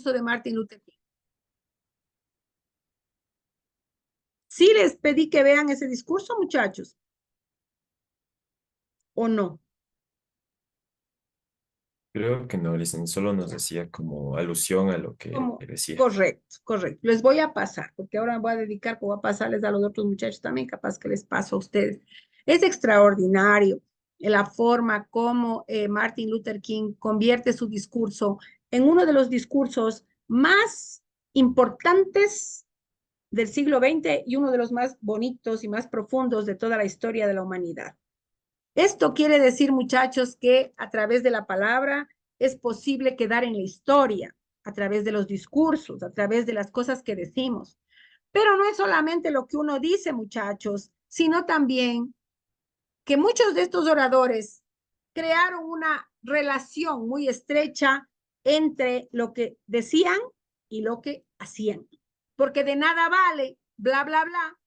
de Martin Luther King. ¿Sí les pedí que vean ese discurso, muchachos? ¿O no? Creo que no, Listen, solo nos decía como alusión a lo que Como, decía. correcto, correcto. Les voy a pasar, porque ahora me voy a dedicar, como voy a pasarles a los otros muchachos también, capaz que les paso a ustedes. Es extraordinario la forma como Martin Luther King convierte su discurso en uno de los discursos más importantes del siglo XX y uno de los más bonitos y más profundos de toda la historia de la humanidad. Esto quiere decir, muchachos, que a través de la palabra es posible quedar en la historia, a través de los discursos, a través de las cosas que decimos. Pero no es solamente lo que uno dice, muchachos, sino también que muchos de estos oradores crearon una relación muy estrecha entre lo que decían y lo que hacían. Porque de nada vale, bla, bla, bla,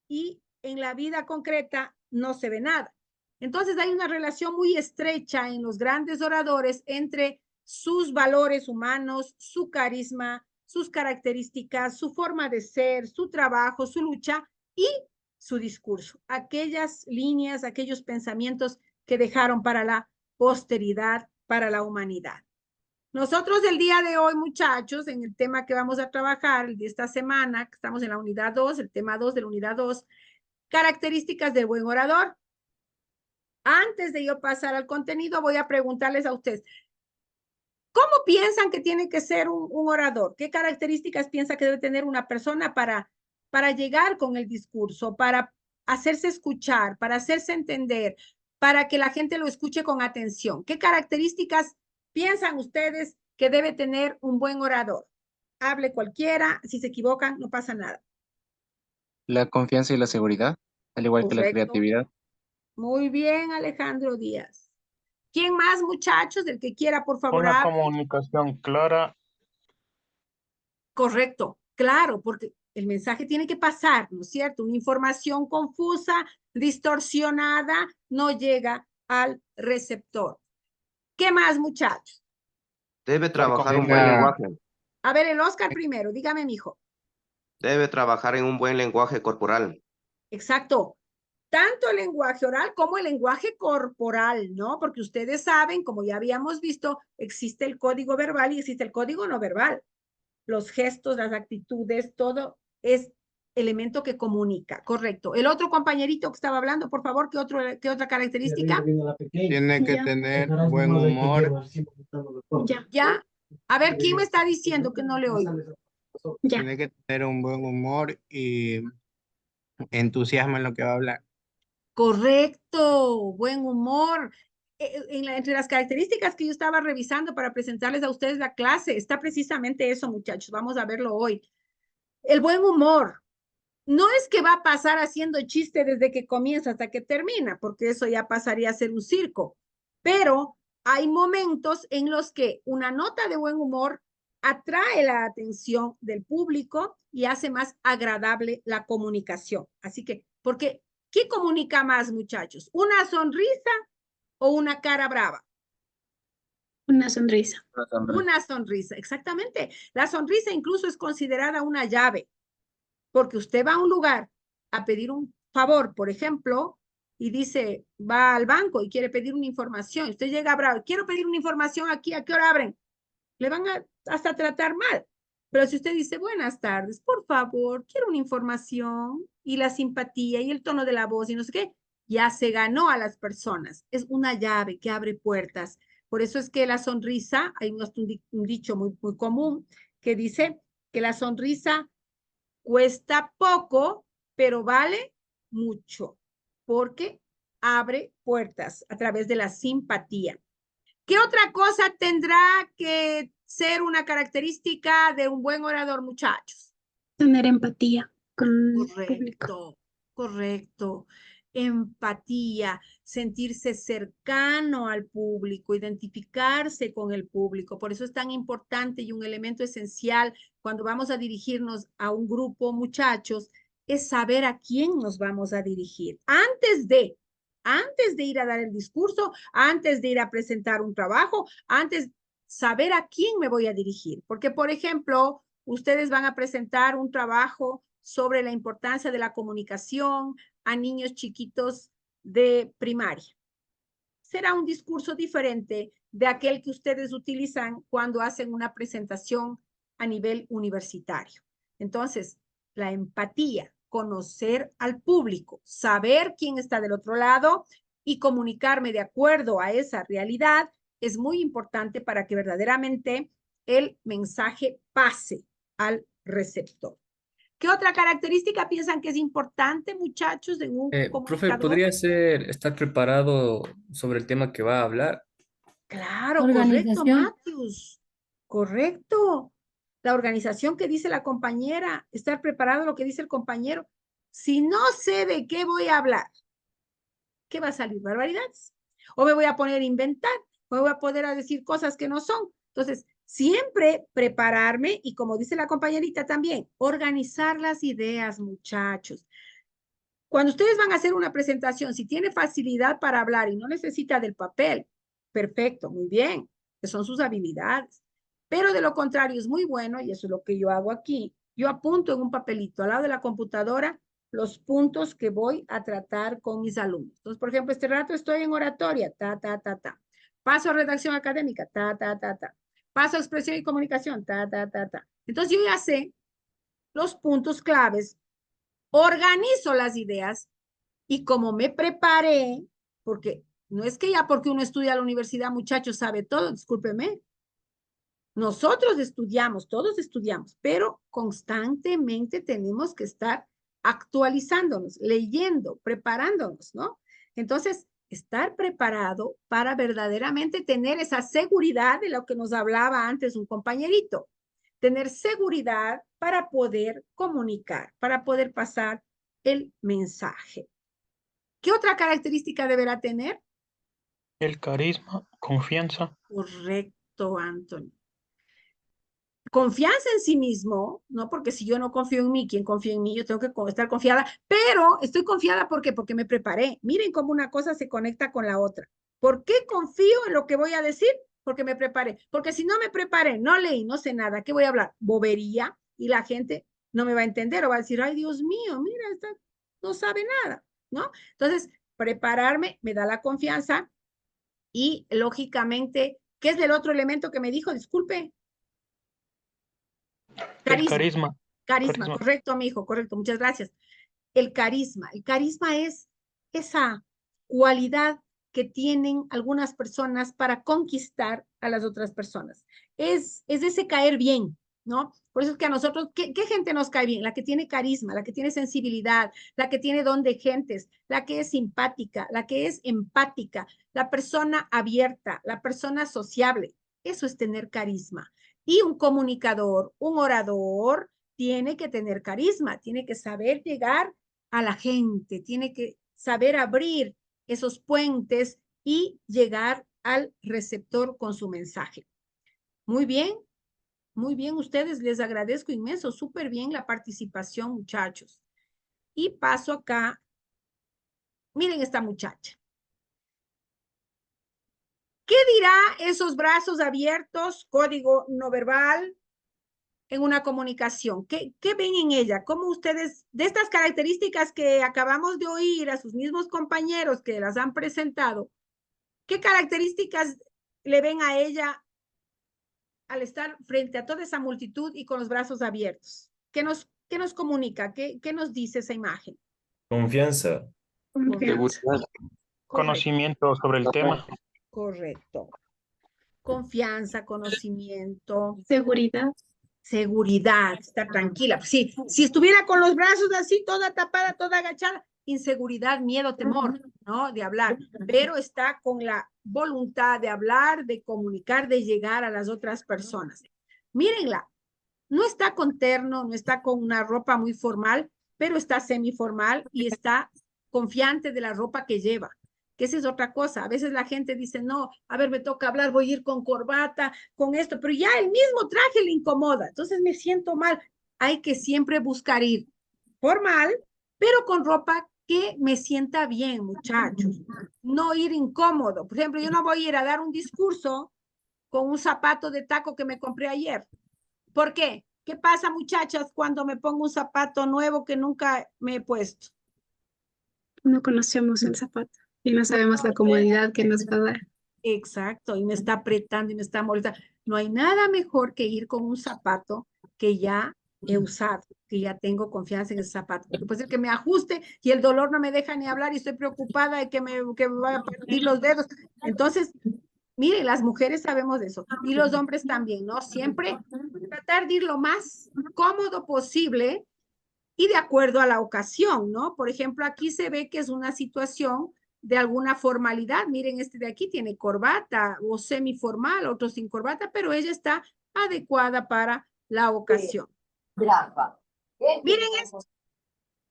y en la vida concreta no se ve nada. Entonces hay una relación muy estrecha en los grandes oradores entre sus valores humanos, su carisma, sus características, su forma de ser, su trabajo, su lucha y su discurso. Aquellas líneas, aquellos pensamientos que dejaron para la posteridad, para la humanidad. Nosotros el día de hoy, muchachos, en el tema que vamos a trabajar el de esta semana, que estamos en la unidad 2, el tema 2 de la unidad 2, características del buen orador. Antes de yo pasar al contenido, voy a preguntarles a ustedes, ¿cómo piensan que tiene que ser un orador? ¿Qué características piensa que debe tener una persona para llegar con el discurso, para hacerse escuchar, para hacerse entender, para que la gente lo escuche con atención? ¿Qué características piensan ustedes que debe tener un buen orador? Hable cualquiera, si se equivocan, no pasa nada. La confianza y la seguridad, al igual que la Correcto. creatividad. Muy bien, Alejandro Díaz. ¿Quién más, muchachos? El que quiera, por favor, Una hable. comunicación clara. Correcto, claro, porque el mensaje tiene que pasar, ¿no es cierto? Una información confusa, distorsionada, no llega al receptor. ¿Qué más, muchachos? Debe Dar trabajar un buen confianza. lenguaje. A ver, el Oscar primero, dígame, mijo. Debe trabajar en un buen lenguaje corporal. Exacto. Tanto el lenguaje oral como el lenguaje corporal, ¿no? Porque ustedes saben, como ya habíamos visto, existe el código verbal y existe el código no verbal. Los gestos, las actitudes, todo es elemento que comunica, correcto. El otro compañerito que estaba hablando, por favor, qué otra característica? Tiene que tener buen humor. Ya. A ver, ¿quién me está diciendo que no le oigo? Tiene que tener un buen humor y entusiasmo en lo que va a hablar. Correcto, buen humor. Entre las características que yo estaba revisando para presentarles a ustedes la clase, está precisamente eso, muchachos. Vamos a verlo hoy. El buen humor. No es que va a pasar haciendo chiste desde que comienza hasta que termina, porque eso ya pasaría a ser un circo. Pero hay momentos en los que una nota de buen humor atrae la atención del público y hace más agradable la comunicación. Así que, porque, ¿qué comunica más, muchachos? ¿Una sonrisa o una cara brava? Una sonrisa. Una sonrisa, exactamente. La sonrisa incluso es considerada una llave, porque usted va a un lugar a pedir un favor, por ejemplo, y dice, va al banco y quiere pedir una información, usted llega bravo, quiero pedir una información aquí, ¿a qué hora abren? Le van a hasta tratar mal. Pero si usted dice, buenas tardes, por favor, quiero una información, y la simpatía y el tono de la voz y no sé qué, ya se ganó a las personas. Es una llave que abre puertas. Por eso es que la sonrisa, hay un dicho muy común que dice que la sonrisa cuesta poco, pero vale mucho, porque abre puertas a través de la simpatía. ¿Qué otra cosa tendrá que ser una característica de un buen orador, muchachos? Tener empatía con el público. Correcto, correcto. Empatía, sentirse cercano al público, identificarse con el público. Por eso es tan importante y un elemento esencial cuando vamos a dirigirnos a un grupo, muchachos, es saber a quién nos vamos a dirigir. Antes de ir a dar el discurso, antes de ir a presentar un trabajo, antes saber a quién me voy a dirigir. Porque, por ejemplo, ustedes van a presentar un trabajo sobre la importancia de la comunicación a niños chiquitos de primaria. Será un discurso diferente de aquel que ustedes utilizan cuando hacen una presentación a nivel universitario. Entonces, la empatía, conocer al público, saber quién está del otro lado y comunicarme de acuerdo a esa realidad es muy importante para que verdaderamente el mensaje pase al receptor. ¿Qué otra característica piensan que es importante, muchachos, en un Profe, comunicador? ¿podría ser estar preparado sobre el tema que va a hablar? Claro, correcto, Organización. Matthews. Correcto. La organización que dice la compañera, estar preparado lo que dice el compañero. Si no sé de qué voy a hablar, ¿qué va a salir? Barbaridades. O me voy a poner a inventar, o me voy a poner a decir cosas que no son. Entonces, siempre prepararme y como dice la compañerita también, organizar las ideas, muchachos. Cuando ustedes van a hacer una presentación, si tiene facilidad para hablar y no necesita del papel, perfecto, muy bien, que son sus habilidades. Pero de lo contrario es muy bueno, y eso es lo que yo hago aquí. Yo apunto en un papelito al lado de la computadora los puntos que voy a tratar con mis alumnos. Entonces, por ejemplo, este rato estoy en oratoria, ta, ta, ta, ta. Paso a redacción académica, ta, ta, ta, ta. Paso a expresión y comunicación, ta, ta, ta, ta. Entonces, yo ya sé los puntos claves, organizo las ideas y como me preparé, porque no es que ya porque uno estudia a la universidad, muchachos, sabe todo, discúlpeme. Nosotros estudiamos, todos estudiamos, pero constantemente tenemos que estar actualizándonos, leyendo, preparándonos, ¿no? Entonces, estar preparado para verdaderamente tener esa seguridad de lo que nos hablaba antes un compañerito. Tener seguridad para poder comunicar, para poder pasar el mensaje. ¿Qué otra característica deberá tener? El carisma, confianza. Correcto, Anthony. Confianza en sí mismo, ¿no? Porque si yo no confío en mí, ¿quién confía en mí? Yo tengo que estar confiada, pero estoy confiada ¿por qué? Porque me preparé. Miren cómo una cosa se conecta con la otra. ¿Por qué confío en lo que voy a decir? Porque me preparé. Porque si no me preparé, no leí, no sé nada, ¿qué voy a hablar? Bobería, y la gente no me va a entender o va a decir, ay, Dios mío, mira, esta no sabe nada, ¿no? Entonces, prepararme me da la confianza y, lógicamente, ¿qué es el otro elemento que me dijo? Disculpe. El carisma. Carisma, correcto, mi hijo, correcto, muchas gracias. El carisma es esa cualidad que tienen algunas personas para conquistar a las otras personas. Es ese caer bien, ¿no? Por eso es que a nosotros, ¿qué gente nos cae bien? La que tiene carisma, la que tiene sensibilidad, la que tiene don de gentes, la que es simpática, la que es empática, la persona abierta, la persona sociable. Eso es tener carisma. Y un comunicador, un orador, tiene que tener carisma, tiene que saber llegar a la gente, tiene que saber abrir esos puentes y llegar al receptor con su mensaje. Muy bien, ustedes les agradezco inmenso, súper bien la participación, muchachos. Y paso acá, miren esta muchacha. ¿Qué dirá esos brazos abiertos, código no verbal, en una comunicación? ¿Qué ven en ella? ¿Cómo ustedes, de estas características que acabamos de oír a sus mismos compañeros que las han presentado, qué características le ven a ella al estar frente a toda esa multitud y con los brazos abiertos? ¿Qué nos comunica? ¿Qué nos dice esa imagen? Confianza. Seguridad. Conocimiento sobre el tema. Correcto. Confianza, conocimiento. Seguridad. Estar tranquila. Si estuviera con los brazos así, toda tapada, toda agachada, inseguridad, miedo, temor, ¿no? De hablar. Pero está con la voluntad de hablar, de comunicar, de llegar a las otras personas. Mírenla, no está con terno, no está con una ropa muy formal, pero está semiformal y está confiante de la ropa que lleva. Que esa es otra cosa. A veces la gente dice, no, a ver, me toca hablar, voy a ir con corbata, con esto, pero ya el mismo traje le incomoda. Entonces me siento mal. Hay que siempre buscar ir formal, pero con ropa que me sienta bien, muchachos. No ir incómodo. Por ejemplo, yo no voy a ir a dar un discurso con un zapato de taco que me compré ayer. ¿Por qué? ¿Qué pasa, muchachas, cuando me pongo un zapato nuevo que nunca me he puesto? No conocemos el zapato y no sabemos la comodidad que nos va a dar. Exacto, y me está apretando y me está molestando. No hay nada mejor que ir con un zapato que ya he usado, que ya tengo confianza en ese zapato. Porque puede ser que me ajuste y el dolor no me deja ni hablar y estoy preocupada de que me vaya a partir los dedos. Entonces, miren, las mujeres sabemos de eso y los hombres también, ¿no? Siempre tratar de ir lo más cómodo posible y de acuerdo a la ocasión, ¿no? Por ejemplo, aquí se ve que es una situación de alguna formalidad. Miren, este de aquí tiene corbata o semiformal, otro sin corbata, pero ella está adecuada para la ocasión. Miren esto.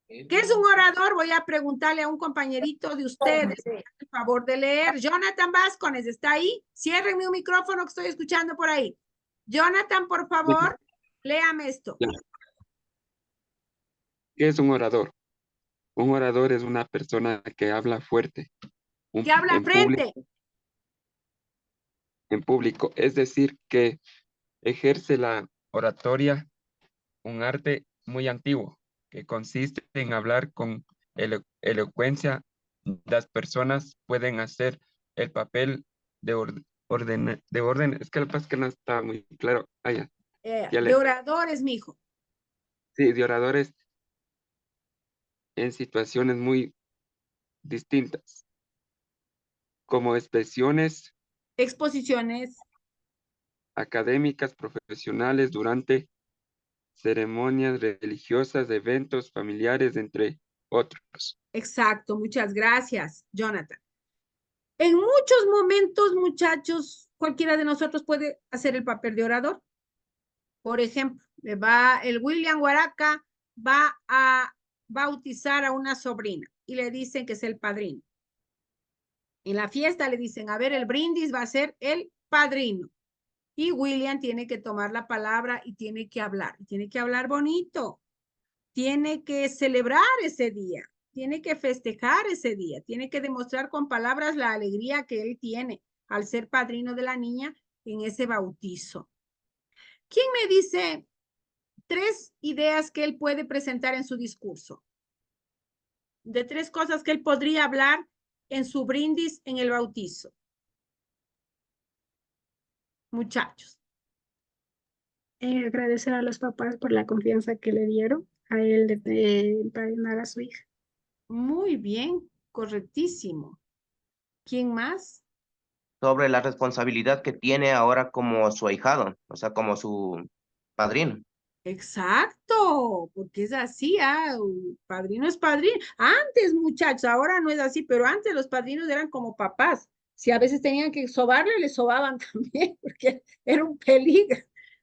¿Qué es un orador? Voy a preguntarle a un compañerito de ustedes, por favor de leer. Jonathan Vascones, ¿está ahí? Ciérrenme un micrófono que estoy escuchando por ahí. Jonathan, por favor, léame esto. ¿Qué es un orador? Un orador es una persona que habla fuerte Que habla frente. en público, es decir, que ejerce la oratoria, un arte muy antiguo, que consiste en hablar con elocuencia. Las personas pueden hacer el papel de orden. Es que lo que pasa es que no está muy claro. De oradores, mijo. Sí, de oradores en situaciones muy distintas, como expresiones Exposiciones. académicas, profesionales, durante ceremonias religiosas, eventos familiares, entre otros. Exacto, muchas gracias, Jonathan. En muchos momentos, muchachos, cualquiera de nosotros puede hacer el papel de orador. Por ejemplo, el William Huaraca va a bautizar a una sobrina y le dicen que es el padrino. En la fiesta le dicen, a ver, el brindis va a ser el padrino. Y William tiene que tomar la palabra y tiene que hablar bonito. Tiene que celebrar ese día, tiene que festejar ese día, tiene que demostrar con palabras la alegría que él tiene al ser padrino de la niña en ese bautizo. ¿Quién me dice 3 ideas que él puede presentar en su discurso? De 3 cosas que él podría hablar en su brindis en el bautizo. Muchachos. Agradecer a los papás por la confianza que le dieron a él de empadrinar a su hija. Muy bien, correctísimo. ¿Quién más? Sobre la responsabilidad que tiene ahora como su ahijado, o sea, como su padrino. Exacto, porque es así, padrino es padrino. Antes, muchachos, ahora no es así, pero antes los padrinos eran como papás. Si a veces tenían que sobarle, le sobaban también, porque era un peligro.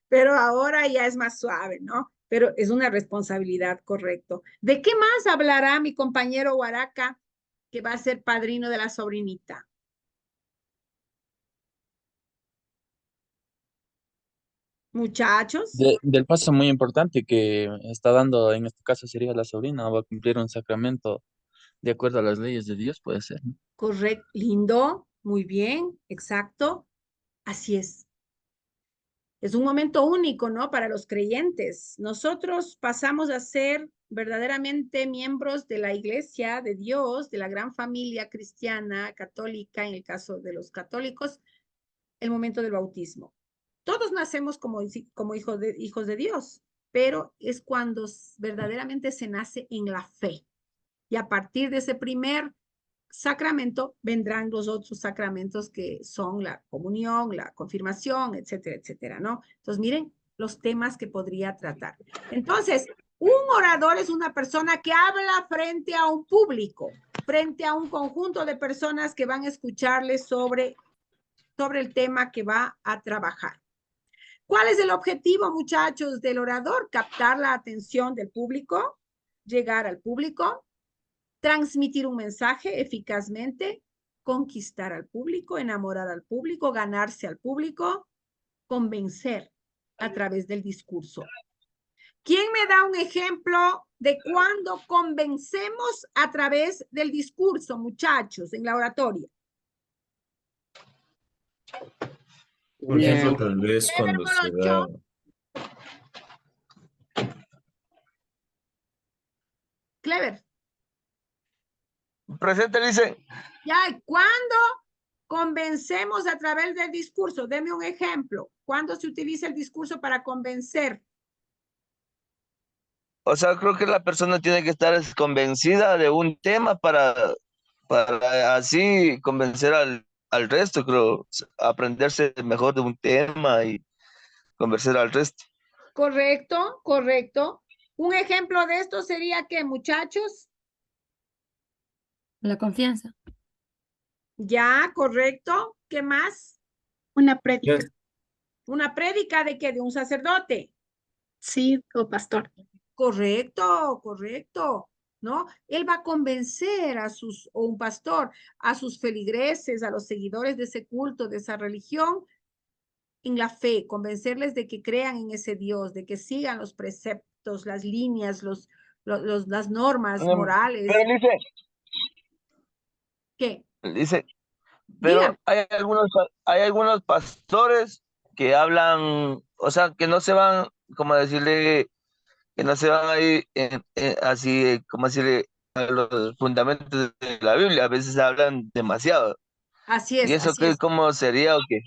Pero ahora ya es más suave, ¿no? Pero es una responsabilidad, correcto. ¿De qué más hablará mi compañero Huaraca, que va a ser padrino de la sobrinita? Muchachos. Del paso muy importante que está dando, en este caso sería la sobrina, va a cumplir un sacramento de acuerdo a las leyes de Dios, puede ser, ¿no? Correcto, lindo, muy bien, exacto. Así es. Es un momento único, ¿no? Para los creyentes. Nosotros pasamos a ser verdaderamente miembros de la iglesia de Dios, de la gran familia cristiana, católica, en el caso de los católicos, el momento del bautismo. Todos nacemos como hijos de Dios, pero es cuando verdaderamente se nace en la fe. Y a partir de ese primer sacramento vendrán los otros sacramentos que son la comunión, la confirmación, etcétera, etcétera, ¿no? Entonces, miren los temas que podría tratar. Entonces, un orador es una persona que habla frente a un público, frente a un conjunto de personas que van a escucharle sobre el tema que va a trabajar. ¿Cuál es el objetivo, muchachos, del orador? Captar la atención del público, llegar al público, transmitir un mensaje eficazmente, conquistar al público, enamorar al público, ganarse al público, convencer a través del discurso. ¿Quién me da un ejemplo de cuando convencemos a través del discurso, muchachos, en la oratoria? Por ejemplo, Bien. tal vez Clever cuando se da, Moloncho. Clever. Presente, dice. Ya, ¿cuándo convencemos a través del discurso? Deme un ejemplo. ¿Cuándo se utiliza el discurso para convencer? O sea, creo que la persona tiene que estar convencida de un tema para así convencer al resto, creo. Aprenderse mejor de un tema y convencer al resto. Correcto, correcto. Un ejemplo de esto sería que, muchachos, La confianza. ya, correcto. ¿Qué más? Una prédica. Una prédica de que de un sacerdote. Sí, o pastor. Correcto, correcto, ¿no? Él va a convencer o un pastor, a sus feligreses, a los seguidores de ese culto, de esa religión, en la fe, convencerles de que crean en ese Dios, de que sigan los preceptos, las líneas, las normas morales. Pero dice, ¿Qué? pero Dígame. hay algunos pastores que hablan, o sea, que no se van, como decirle, que no se van ahí así, como decirle, a los fundamentos de la Biblia, a veces hablan demasiado. Así ¿Y es, eso así qué, es. cómo sería o qué?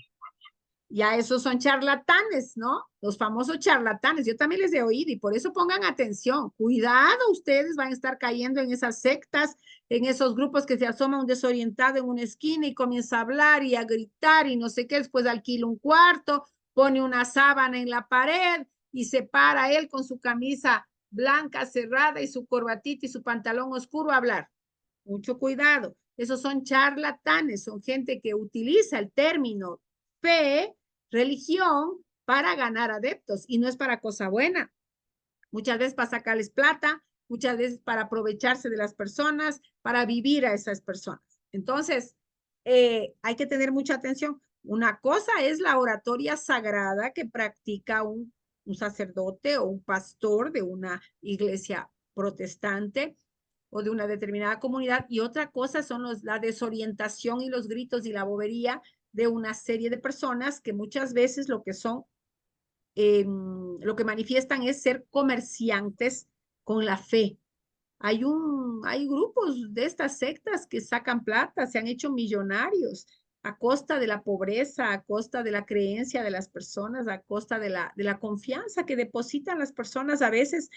Ya esos son charlatanes, ¿no? Los famosos charlatanes. Yo también les he oído y por eso pongan atención. Cuidado, ustedes van a estar cayendo en esas sectas, en esos grupos que se asoma un desorientado en una esquina y comienza a hablar y a gritar y no sé qué. Después alquila un cuarto, pone una sábana en la pared y se para él con su camisa blanca cerrada y su corbatita y su pantalón oscuro a hablar. Mucho cuidado. Esos son charlatanes, son gente que utiliza el término fe, religión, para ganar adeptos y no es para cosa buena. Muchas veces para sacarles plata, muchas veces para aprovecharse de las personas, para vivir a esas personas. Entonces, hay que tener mucha atención. Una cosa es la oratoria sagrada que practica un sacerdote o un pastor de una iglesia protestante o de una determinada comunidad, y otra cosa son la desorientación y los gritos y la bobería de una serie de personas que muchas veces lo que son, lo que manifiestan es ser comerciantes con la fe. Hay grupos de estas sectas que sacan plata, se han hecho millonarios a costa de la pobreza, a costa de la creencia de las personas, a costa de la confianza que depositan las personas a veces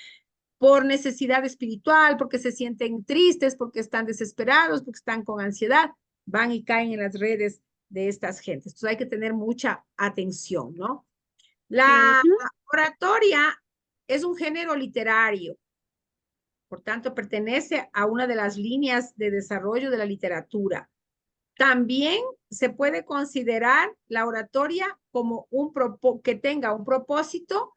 por necesidad espiritual, porque se sienten tristes, porque están desesperados, porque están con ansiedad, van y caen en las redes de estas gentes. Entonces hay que tener mucha atención, ¿no? La oratoria es un género literario, por tanto pertenece a una de las líneas de desarrollo de la literatura. También se puede considerar la oratoria como que tenga un propósito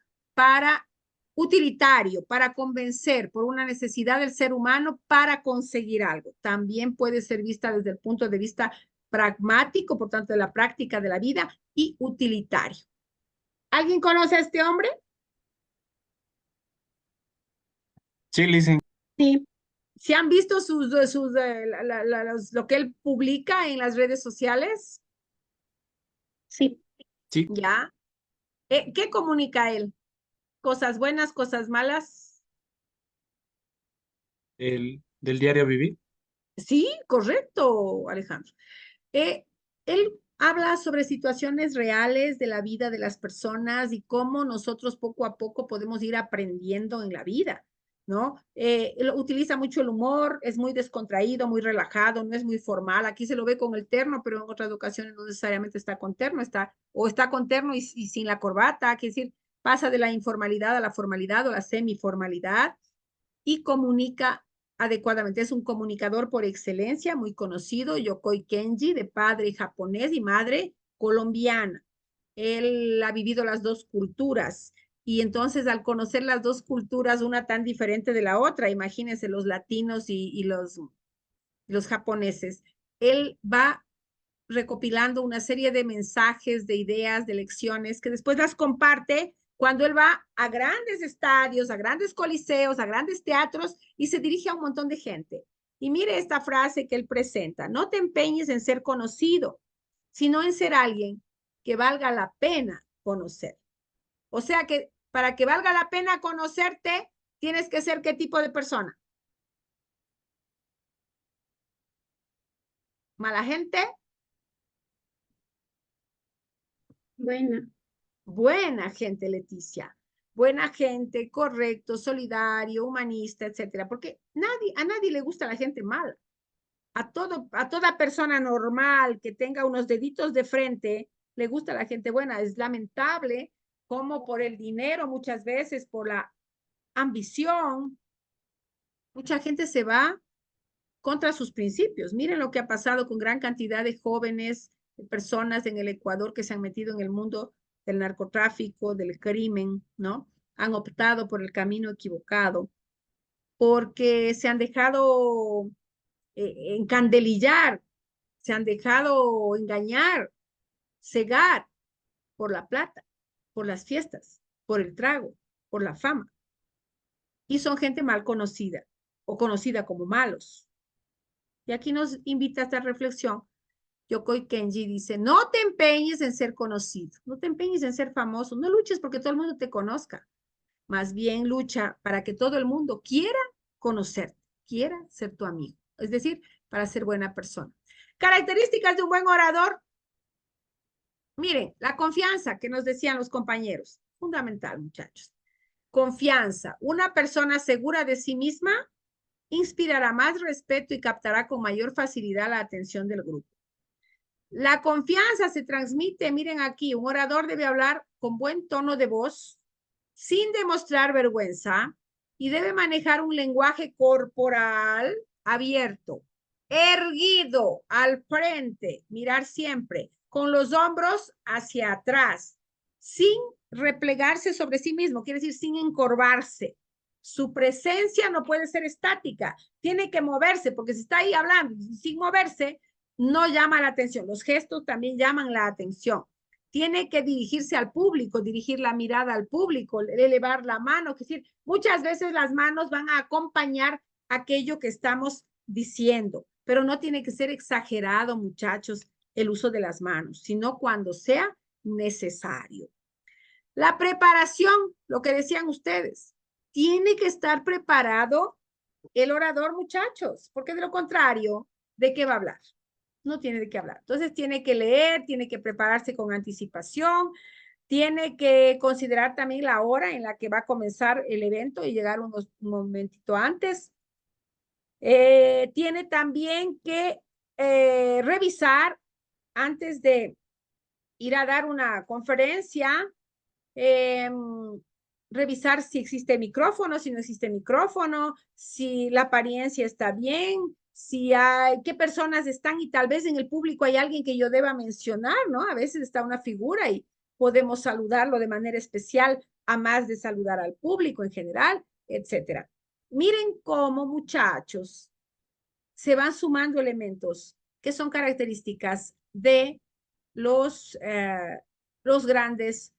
utilitario, para convencer por una necesidad del ser humano para conseguir algo. También puede ser vista desde el punto de vista pragmático, por tanto, de la práctica de la vida, y utilitario. ¿Alguien conoce a este hombre? Sí, Lizzy. Sí. ¿Se han visto lo que él publica en las redes sociales? Sí. Sí. ¿Ya? ¿Qué comunica él? ¿Cosas buenas, cosas malas? Del diario vivir. Sí, correcto, Alejandro. Él habla sobre situaciones reales de la vida de las personas y cómo nosotros poco a poco podemos ir aprendiendo en la vida, ¿no? Él utiliza mucho el humor, es muy descontraído, muy relajado, no es muy formal. Aquí se lo ve con el terno, pero en otras ocasiones no necesariamente está con terno, está con terno y sin la corbata, quiere decir, pasa de la informalidad a la formalidad o la semiformalidad y comunica adecuadamente. Es un comunicador por excelencia, muy conocido, Yokoi Kenji, de padre japonés y madre colombiana. Él ha vivido las dos culturas y entonces al conocer las dos culturas, una tan diferente de la otra, imagínense los latinos y los japoneses, él va recopilando una serie de mensajes, de ideas, de lecciones que después las comparte cuando él va a grandes estadios, a grandes coliseos, a grandes teatros y se dirige a un montón de gente. Y mire esta frase que él presenta: no te empeñes en ser conocido, sino en ser alguien que valga la pena conocer. O sea que para que valga la pena conocerte, tienes que ser ¿qué tipo de persona? ¿Mala gente? Buena. Buena gente, Leticia. Buena gente, correcto, solidario, humanista, etcétera. Porque a nadie le gusta la gente mala. A toda persona normal que tenga unos deditos de frente, le gusta la gente buena. Es lamentable como por el dinero, muchas veces por la ambición, mucha gente se va contra sus principios. Miren lo que ha pasado con gran cantidad de jóvenes, de personas en el Ecuador que se han metido en el mundo del narcotráfico, del crimen, ¿no? Han optado por el camino equivocado porque se han dejado encandelillar, se han dejado engañar, cegar por la plata, por las fiestas, por el trago, por la fama. Y son gente mal conocida o conocida como malos. Y aquí nos invita a esta reflexión. Yokoi Kenji dice, no te empeñes en ser conocido, no te empeñes en ser famoso, no luches porque todo el mundo te conozca. Más bien lucha para que todo el mundo quiera conocerte, quiera ser tu amigo. Es decir, para ser buena persona. Características de un buen orador. Miren, la confianza que nos decían los compañeros. Fundamental, muchachos. Confianza. Una persona segura de sí misma inspirará más respeto y captará con mayor facilidad la atención del grupo. La confianza se transmite, miren aquí, un orador debe hablar con buen tono de voz, sin demostrar vergüenza, y debe manejar un lenguaje corporal abierto, erguido al frente, mirar siempre, con los hombros hacia atrás, sin replegarse sobre sí mismo, quiere decir sin encorvarse. Su presencia no puede ser estática, tiene que moverse, porque si está ahí hablando sin moverse, no llama la atención. Los gestos también llaman la atención. Tiene que dirigirse al público, dirigir la mirada al público, elevar la mano, es decir, muchas veces las manos van a acompañar aquello que estamos diciendo, pero no tiene que ser exagerado, muchachos, el uso de las manos, sino cuando sea necesario. La preparación, lo que decían ustedes, tiene que estar preparado el orador, muchachos, porque de lo contrario, ¿de qué va a hablar? No tiene de qué hablar. Entonces tiene que leer, tiene que prepararse con anticipación, tiene que considerar también la hora en la que va a comenzar el evento y llegar un momentito antes. Tiene también que revisar antes de ir a dar una conferencia, revisar si existe micrófono, si no existe micrófono, si la apariencia está bien, si hay, qué personas están y tal vez en el público hay alguien que yo deba mencionar, ¿no? A veces está una figura y podemos saludarlo de manera especial, a más de saludar al público en general, etcétera. Miren cómo, muchachos, se van sumando elementos que son características de los grandes